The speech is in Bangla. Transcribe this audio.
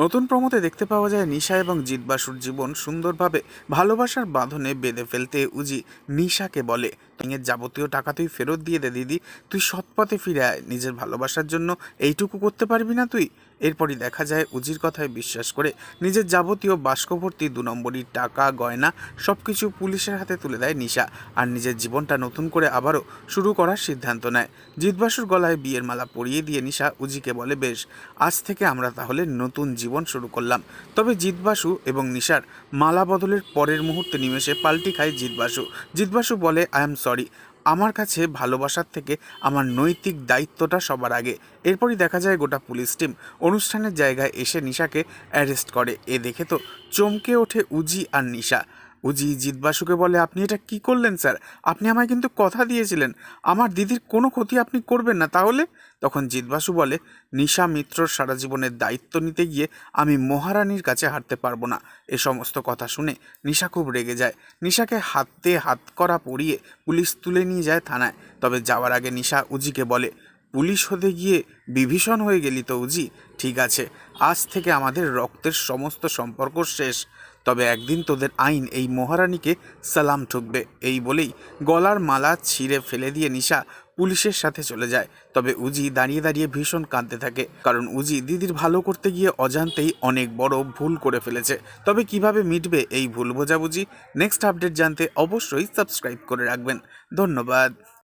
নতুন প্রমোতে দেখতে পাওয়া যায় নিশা এবং জিৎবাসুর জীবন সুন্দরভাবে ভালোবাসার বাঁধনে বেঁধে ফেলতে উজি নিশাকে বলে, এর যাবতীয় টাকা তুই ফেরত দিয়ে দে দিদি, তুই সৎ পথে ফিরে আয়, নিজের ভালোবাসার জন্য এইটুকু করতে পারবি না তুই? এরপরই দেখা যায় উজির কথায় বিশ্বাস করে নিজের যাবতীয় বাস্কভর্তি 2 নম্বরই টাকা গয়না সবকিছু পুলিশের হাতে তুলে দেয় নিশা, আর নিজের জীবনটা নতুন করে আবারও শুরু করার সিদ্ধান্ত নেয়। জিৎবাসুর গলায় বিয়ের মালা পরিয়ে দিয়ে নিশা উজিকে বলে, বেশ, আজ থেকে আমরা তাহলে নতুন জীবন শুরু করলাম। তবে জিৎবাসু এবং নিশার মালা বদলের পরের মুহূর্তে নিমেষে পাল্টি খায় জিৎবাসু। জিৎবাসু বলে, আই এম সরি, আমার কাছে ভালোবাসার থেকে আমার নৈতিক দায়িত্বটা সবার আগে। এরপরই দেখা যায় গোটা পুলিশ টিম অনুষ্ঠানের জায়গায় এসে নিশাকে অ্যারেস্ট করে। এ দেখে তো চমকে ওঠে উজি আর নিশা। উজি জিৎবাসুকে বলে, আপনি এটা কি করলেন স্যার? আপনি আমায় কিন্তু কথা দিয়েছিলেন আমার দিদির কোনো ক্ষতি আপনি করবেন না, তাহলে? তখন জিৎবাসু বলে, নিশা মিত্রর সারা জীবনের দায়িত্ব নিতে গিয়ে আমি মহারানীর কাছে হারতে পারবো না। এ সমস্ত কথা শুনে নিশা খুব রেগে যায়। নিশাকে হাতে হাত করা পরিয়ে পুলিশ তুলে নিয়ে যায় থানায়। তবে যাওয়ার আগে নিশা উজিকে বলে, পুলিশ হতে গিয়ে বিভীষণ হয়ে গেলি তো উজি? ঠিক আছে, আজ থেকে আমাদের রক্তের সমস্ত সম্পর্ক শেষ, তবে একদিন তোদের আইন এই মহারানীকে সালাম ঠুকবে। এই বলেই গলার মালা ছিঁড়ে ফেলে দিয়ে নিশা পুলিশের সাথে চলে যায়। তবে উজি দাঁড়িয়ে দাঁড়িয়ে ভীষণ কাঁদতে থাকে, কারণ উজি দিদির ভালো করতে গিয়ে অজান্তেই অনেক বড় ভুল করে ফেলেছে। তবে কিভাবে মিটবে এই ভুল বোঝাবুঝি? নেক্সট আপডেট জানতে অবশ্যই সাবস্ক্রাইব করে রাখবেন। ধন্যবাদ।